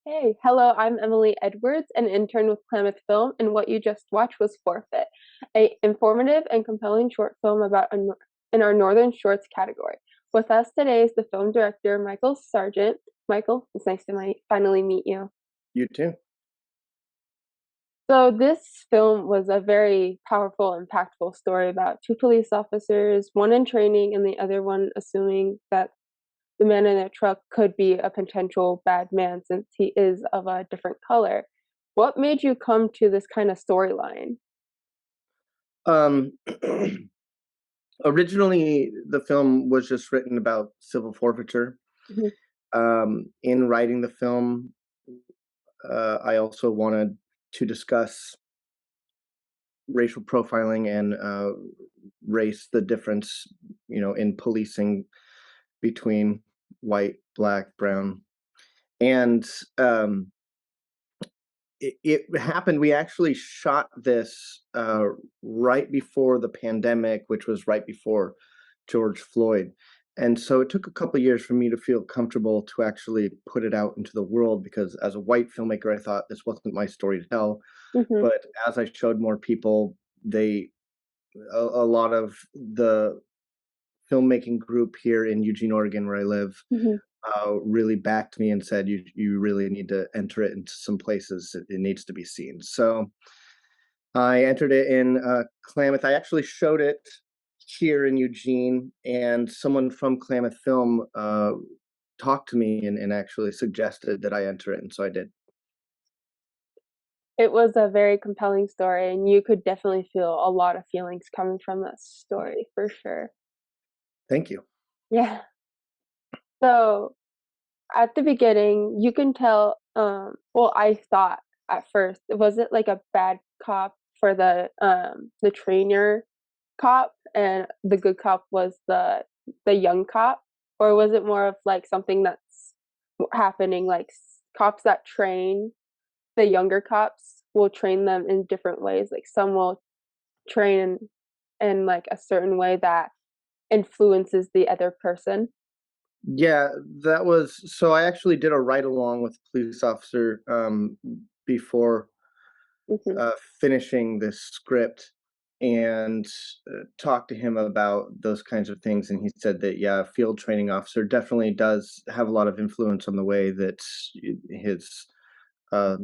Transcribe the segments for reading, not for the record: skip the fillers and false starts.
Hey, hello, I'm Emily Edwards, an intern with Klamath Film, and what you just watched was Forfeit, a informative and compelling short film about in our Northern Shorts category. With us today is the film director, Mychal Sargent. Mychal, it's nice to finally meet you. You too. So this film was a very powerful, impactful story about two police officers, one in training and the other one assuming that the man in the truck could be a potential bad man since he is of a different color. What made you come to this kind of storyline? Um, Originally, the film was just written about civil forfeiture. Mhm. In writing the film, I also wanted to discuss racial profiling and race, the difference, in policing between white, black, brown, and um, it happened. We actually shot this right before the pandemic, which was right before George Floyd. And so it took a couple of years for me to feel comfortable to actually put it out into the world because as a white filmmaker, I thought this wasn't my story to tell. Mhm. But as I showed more people, a lot of the filmmaking group here in Eugene, Oregon, where I live, Mhm. really backed me and said, you really need to enter it into some places. It needs to be seen. So I entered it in Klamath. I actually showed it here in Eugene, and someone from Klamath Film talked to me and actually suggested that I enter it, and so I did. It was a very compelling story, and you could definitely feel a lot of feelings coming from that story for sure. Thank you. Yeah. So at the beginning, you can tell, well, I thought at first, was it like a bad cop for the trainer cop and the good cop was the young cop? Or was it more of like something that's happening, like cops that train the younger cops will train them in different ways. Like some will train in like a certain way that influences the other person. Yeah, that was so. I actually did a ride along with a police officer before Hmm. finishing this script and talked to him about those kinds of things. And he said that, yeah, a field training officer definitely does have a lot of influence on the way that his uh,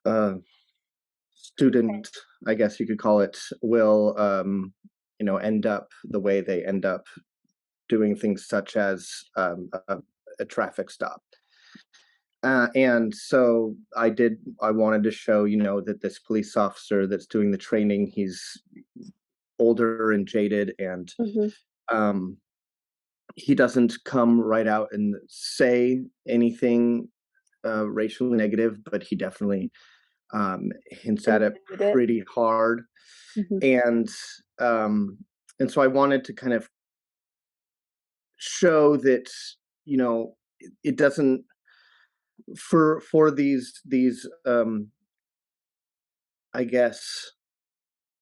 uh, student, I guess you could call it, will, end up the way they end up doing things such as a traffic stop. And so I wanted to show, that this police officer that's doing the training, he's older and jaded, and Hmm. um, he doesn't come right out and say anything racially negative, but he definitely hints at it Include it. pretty hard. Hmm. And um, and so I wanted to kind of show that, it doesn't for these I guess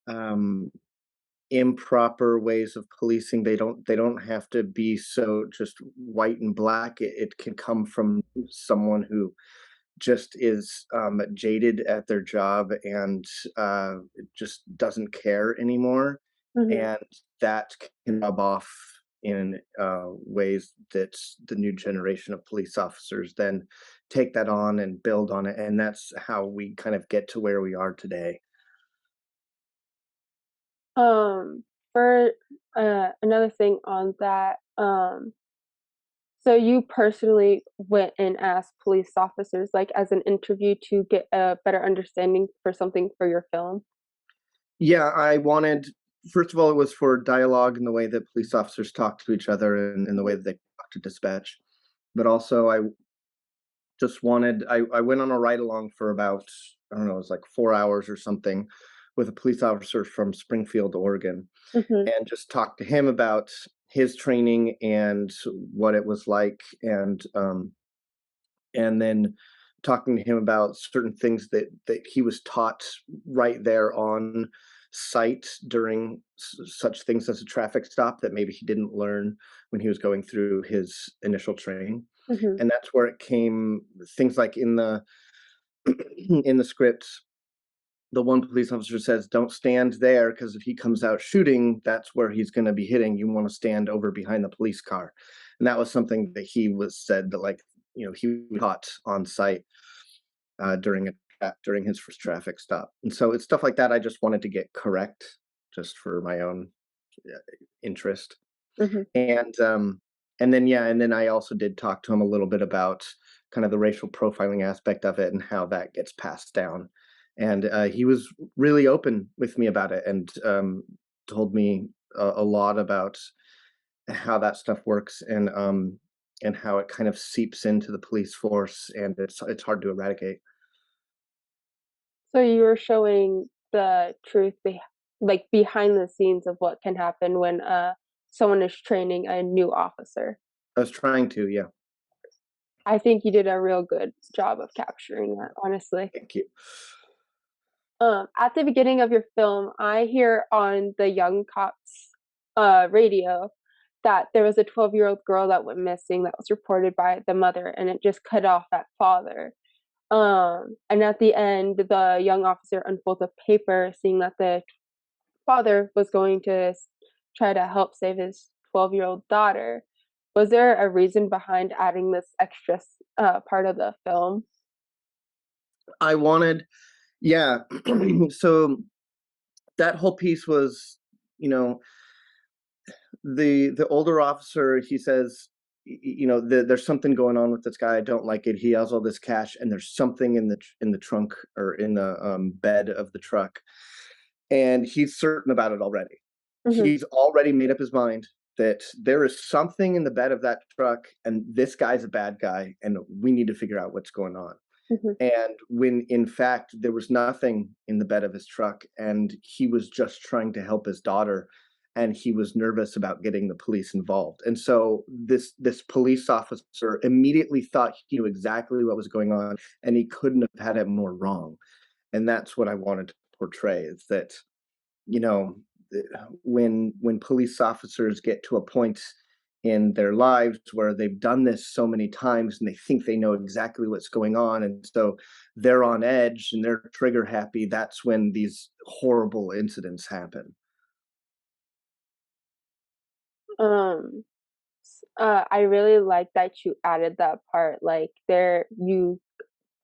um improper ways of policing. They don't have to be so just white and black. It can come from someone who just is jaded at their job and just doesn't care anymore, Hmm. and that can rub off in ways that the new generation of police officers then take that on and build on it, and that's how we kind of get to where we are today. For another thing on that, so you personally went and asked police officers, like as an interview, to get a better understanding for something for your film. Yeah, I wanted, first of all, it was for dialogue and the way that police officers talk to each other and the way Mhm. that they talk to dispatch. But also, I went on a ride along for about, I don't know, it was like 4 hours or something with a police officer from Springfield, Oregon, Mhm. and just talked to him about his training and what it was like. And then talking to him about certain things that he was taught right there on site during such things as a traffic stop that maybe he didn't learn when he was going through his initial training. Mhm. And that's where it came. Things like in the in the script, the one police officer says, "Don't stand there because if he comes out shooting, that's where he's going to be hitting. You want to stand over behind the police car." And that was something that he was said that, like, he caught on site during his first traffic stop. And so it's stuff like that I just wanted to get correct, just for my own uh, interest. Mhm. And and then yeah, and then I also did talk to him a little bit about kind of the racial profiling aspect of it and how that gets passed down. And he was really open with me about it, and told me a lot about how that stuff works, and how it kind of seeps into the police force, and it's hard to eradicate. So you were showing the truth like, behind the scenes of what can happen when, someone is training a new officer. I was trying to, yeah. I think you did a real good job of capturing that, honestly. Thank you. At the beginning of your film, I hear on the Young Cops, radio that there was a 12-year-old girl that went missing that was reported by the mother, and it just cut off that father. And at the end, the young officer unfolds a paper seeing that the father was going to try to help save his 12-year-old daughter. Was there a reason behind adding this extra part of the film? I wanted, yeah. So that whole piece was, you know, the older officer, he says, there's something going on with this guy. I don't like it. He has all this cash, and there's something in the trunk, or in the bed of the truck, and he's certain about it already. Mhm, He's already made up his mind that there is something in the bed of that truck, and this guy's a bad guy, and we need to figure out what's going on. mhm. And when in fact there was nothing in the bed of his truck, and he was just trying to help his daughter, and he was nervous about getting the police involved. And so this police officer immediately thought he knew exactly what was going on, and he couldn't have had it more wrong. And that's what I wanted to portray, is that, you know, when police officers get to a point in their lives where they've done this so many times, and they think they know exactly what's going on, and so they're on edge and they're trigger happy, that's when these horrible incidents happen. Um, I really like that you added that part, like, you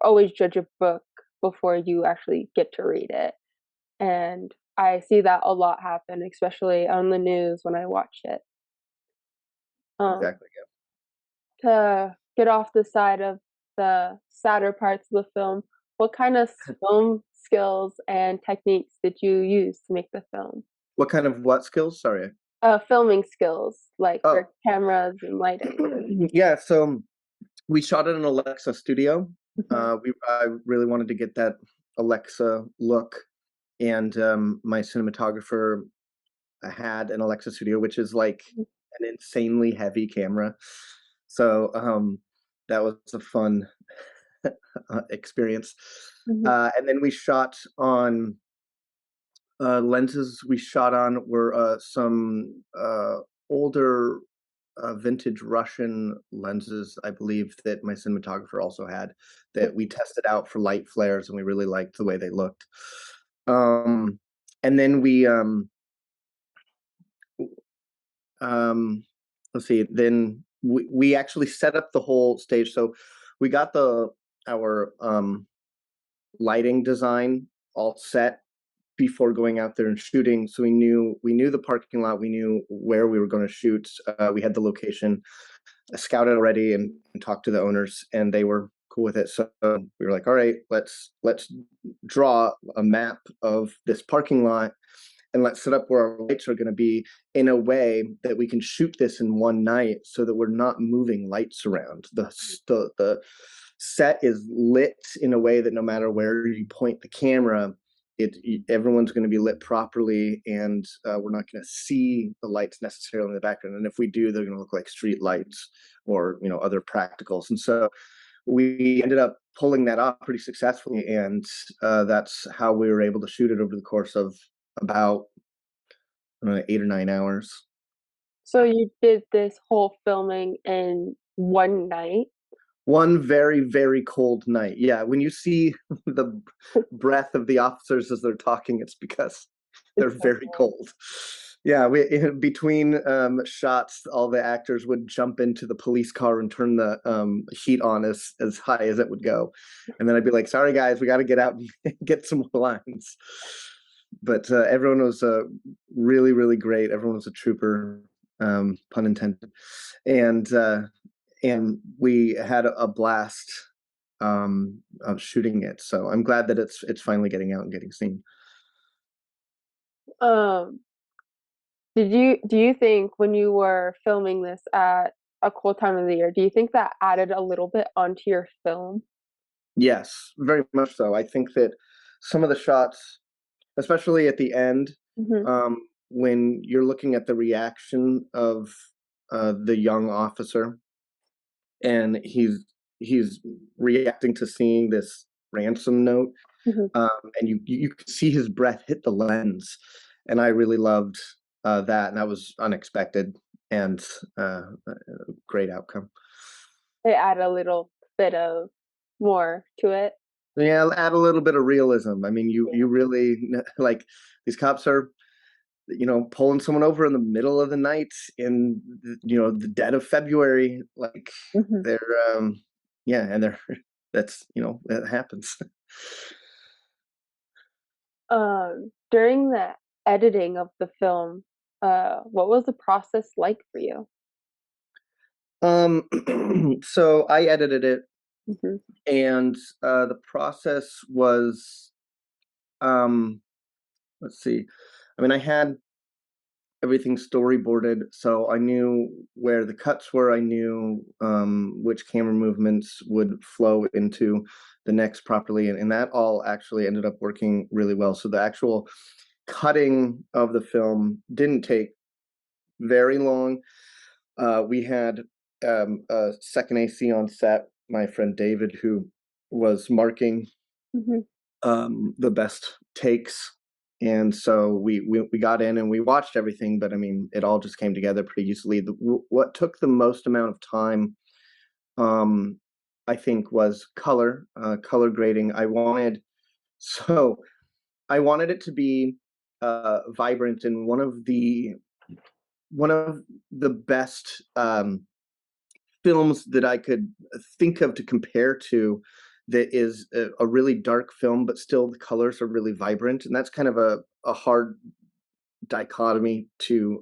always judge a book before you actually get to read it, and I see that a lot happen, especially on the news when I watch it. Um, Exactly. to get off the side of the sadder parts of the film, what kind of film skills and techniques did you use to make the film? What kind of what skills? Sorry. Filming skills, like Oh, for cameras and lighting. yeah. So we shot in an Alexa studio. Mhm, I really wanted to get that Alexa look, and my cinematographer had an Alexa studio, which is like mhm, an insanely heavy camera. So that was a fun experience. mhm, And then we shot on lenses. We shot on were some older vintage Russian lenses, I believe, that my cinematographer also had, that we tested out for light flares, and we really liked the way they looked. Um, and then um, let's see, then we actually set up the whole stage. So we got our lighting design all set before going out there and shooting. So we knew the parking lot, we knew where we were going to shoot. We had the location scouted already, and talked to the owners, and they were cool with it. So we were like, all right, let's draw a map of this parking lot, and let's set up where our lights are going to be in a way that we can shoot this in one night, so that we're not moving lights around. The set is lit in a way that no matter where you point the camera, everyone's going to be lit properly, and we're not going to see the lights necessarily in the background. And if we do, they're going to look like street lights, or other practicals. And so we ended up pulling that off pretty successfully, and that's how we were able to shoot it over the course of about 8 or 9 hours. So you did this whole filming in one night. One very, very cold night. Yeah, when you see the breath of the officers as they're talking, it's because they're It's so very cold. cold. Yeah, we in between shots, all the actors would jump into the police car and turn the heat on as high as it would go, and then I'd be like, "Sorry guys, we got to get out and get some more lines." But everyone was really, really great. Everyone was a trooper, pun intended, and and we had a blast of shooting it. So I'm glad that it's finally getting out and getting seen. Um, do you think when you were filming this at a cool time of the year, do you think that added a little bit onto your film? Yes, very much so. I think that some of the shots, especially at the end, Hmm. when you're looking at the reaction of the young officer, and he's reacting to seeing this ransom note, Hmm. and you could see his breath hit the lens, and I really loved that, and that was unexpected and a great outcome. It added a little bit of more to it. Yeah, add a little bit of realism. I mean, you Yeah. really like these cops are, pulling someone over in the middle of the night in the dead of February. Like Hmm. they're yeah, and they're that's that happens. During the editing of the film, what was the process like for you? Um, so I edited it, Hmm. and the process was, um, let's see. I mean, I had everything storyboarded, so I knew where the cuts were. I knew which camera movements would flow into the next properly, and that all actually ended up working really well. So the actual cutting of the film didn't take very long. We had a second AC on set, my friend David, who was marking Hmm. the best takes. And so we got in and we watched everything, but I mean, it all just came together pretty easily. What took the most amount of time, um, I think, was color grading. So I wanted it to be vibrant, and one of the best films that I could think of to compare to that is a really dark film, but still the colors are really vibrant, and that's kind of a hard dichotomy to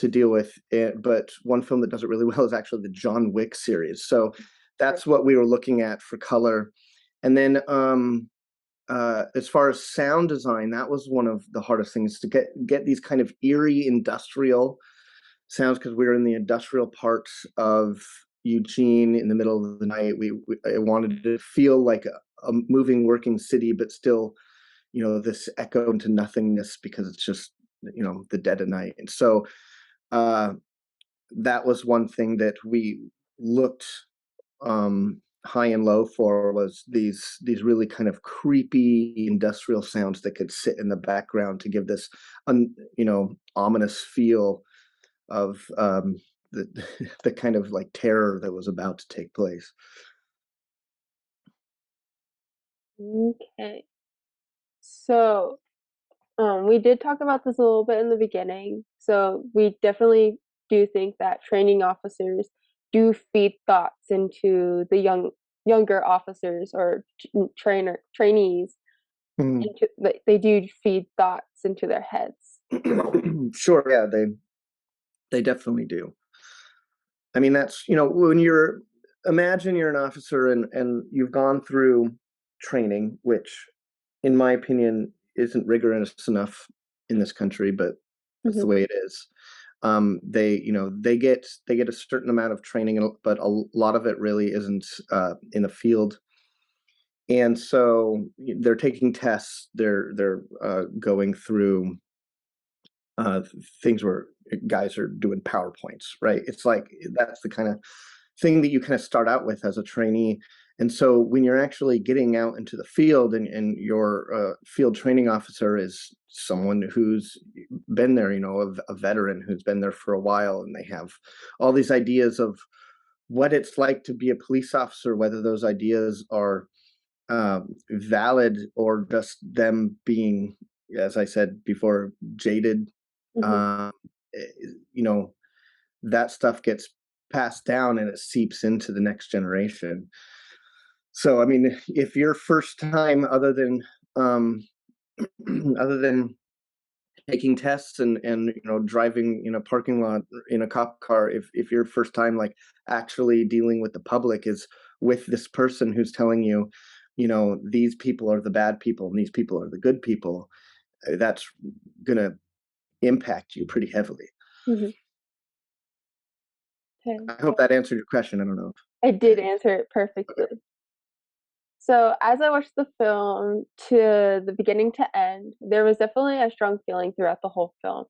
deal with. But one film that does it really well is actually the John Wick series. So that's what we were looking at for color, and then as far as sound design, that was one of the hardest things to get these kind of eerie industrial sounds because we were in the industrial parts of Eugene in the middle of the night. I wanted to feel like a moving working city, but still, this echo into nothingness because it's just, the dead of night. And so uh, that was one thing that we looked high and low for was these really kind of creepy industrial sounds that could sit in the background to give this, ominous feel of the the kind of like terror that was about to take place. Okay. So, we did talk about this a little bit in the beginning. So we definitely do think that training officers do feed thoughts into the younger officers or trainees Mhm. into they do feed thoughts into their heads. Sure, yeah, they definitely do. I mean, that's when you're imagine you're an officer and you've gone through training, which, in my opinion, isn't rigorous enough in this country, but that's the Hmm. way it is. They get a certain amount of training, but a lot of it really isn't in the field. And so they're taking tests. They're going through uh, things where guys are doing PowerPoints, right? It's like that's the kind of thing that you kind of start out with as a trainee. And so when you're actually getting out into the field and your field training officer is someone who's been there, a veteran who's been there for a while, and they have all these ideas of what it's like to be a police officer, whether those ideas are valid or just them being, as I said before, jaded. Mhm. Uh, you know, that stuff gets passed down and it seeps into the next generation. So, I mean, if your first time, um, other than taking tests and driving in a parking lot in a cop car, if your first time like actually dealing with the public is with this person who's telling you, these people are the bad people and these people are the good people, that's gonna impact you pretty heavily. Mhm. Okay. I hope that answered your question. I don't know. I did answer it perfectly. So as I watched the film to the beginning to end, there was definitely a strong feeling throughout the whole film.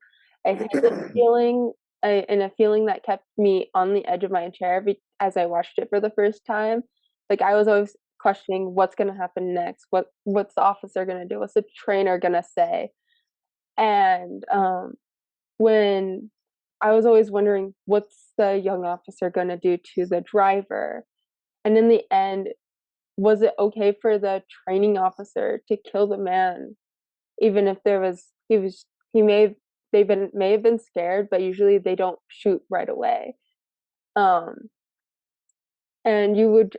I think the feeling and a feeling that kept me on the edge of my chair as I watched it for the first time. Like I was always questioning what's going to happen next. What's the officer going to do? What's the trainer going to say? And when I was always wondering what's the young officer going to do to the driver. And in the end, was it okay for the training officer to kill the man, even if he may have been scared, but usually they don't shoot right away. Um, and you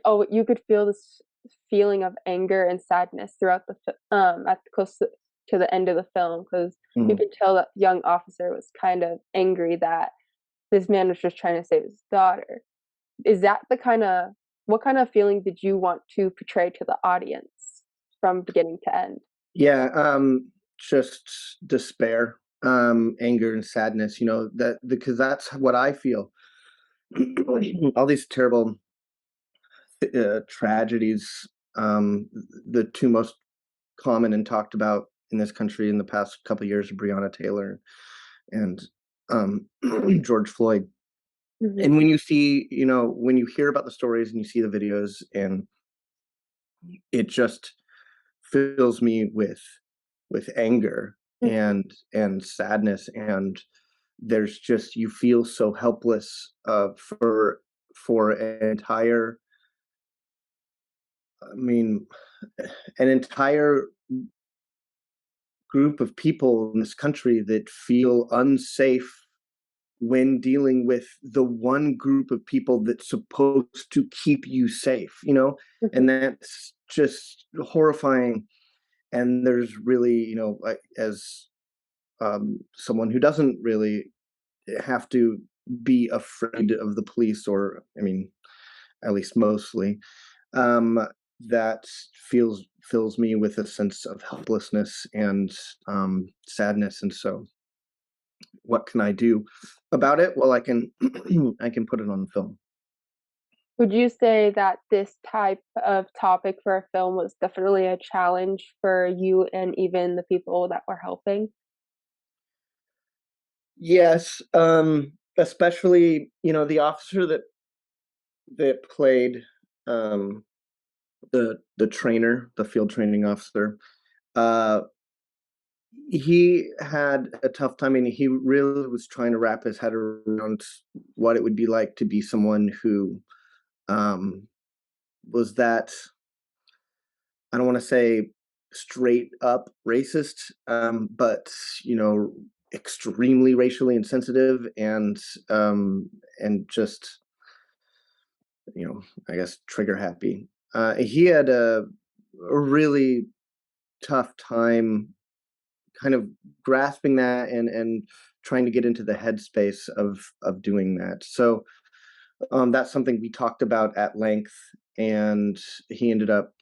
could feel this feeling of anger and sadness throughout at close to the end of the film because you Mhm. could tell that young officer was kind of angry that this man was just trying to save his daughter. Is that the kind of what kind of feeling did you want to portray to the audience from beginning to end? Yeah, just despair, anger and sadness, that because that's what I feel. All these terrible tragedies, the two most common and talked about in this country in the past couple of years are Breonna Taylor and um, George Floyd. Mhm, And when when you hear about the stories and you see the videos, and it just fills me with anger mhm, and sadness, and there's just you feel so helpless for an entire, I mean, an entire group of people in this country that feel unsafe when dealing with the one group of people that's supposed to keep you safe, mhm, and that's just horrifying. And there's really, like, as someone who doesn't really have to be afraid of the police, or I mean, at least mostly, um, that fills me with a sense of helplessness and sadness. And so, what can I do about it? Well, I can I can put it on film. Would you say that this type of topic for a film was definitely a challenge for you and even the people that were helping? Yes, especially the officer that played um, the trainer, the field training officer. Uh, he had a tough time, and he really was trying to wrap his head around what it would be like to be someone who um, was that, I don't want to say straight up racist, but you know, extremely racially insensitive and just I guess trigger happy. He had a really tough time kind of grasping that and trying to get into the headspace of doing that. So that's something we talked about at length, and he ended up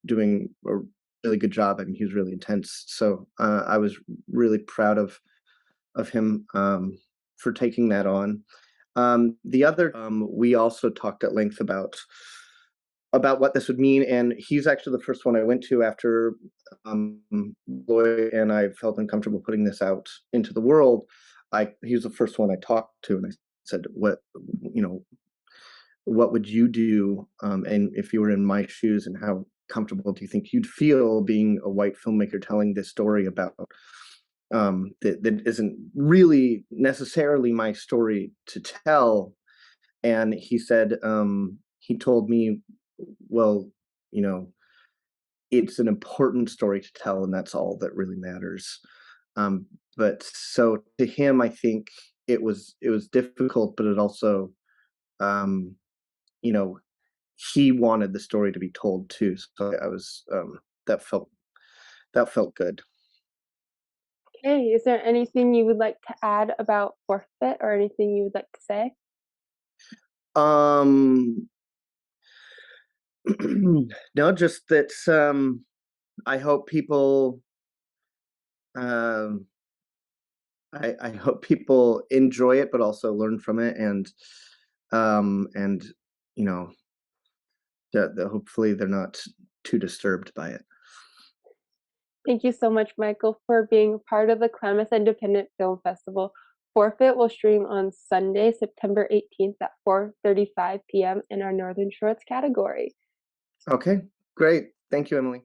doing a really good job. I mean, he was really intense. So I was really proud of him for taking that on. The other, we also talked at length about what this would mean, and he's actually the first one I went to after um, Lloyd and I felt uncomfortable putting this out into the world. He was the first one I talked to, and I said, you know, what would you do, and if you were in my shoes, and how comfortable do you think you'd feel being a white filmmaker telling this story about that isn't really necessarily my story to tell, and he said, he told me, well, you know, it's an important story to tell, and that's all that really matters. Um, but so to him, I think it was difficult, but it also, um, you know, he wanted the story to be told too. So I was that felt good. Okay, is there anything you would like to add about Forfeit or anything you would like to say? Um, no, just that I hope people um I hope people enjoy it, but also learn from it, and you know that hopefully they're not too disturbed by it. Thank you so much, Michael, for being part of the Klamath Independent Film Festival. Forfeit will stream on Sunday, September 18th at 4:35 p.m. in our Northern Shorts category. Okay, great. Thank you, Emily.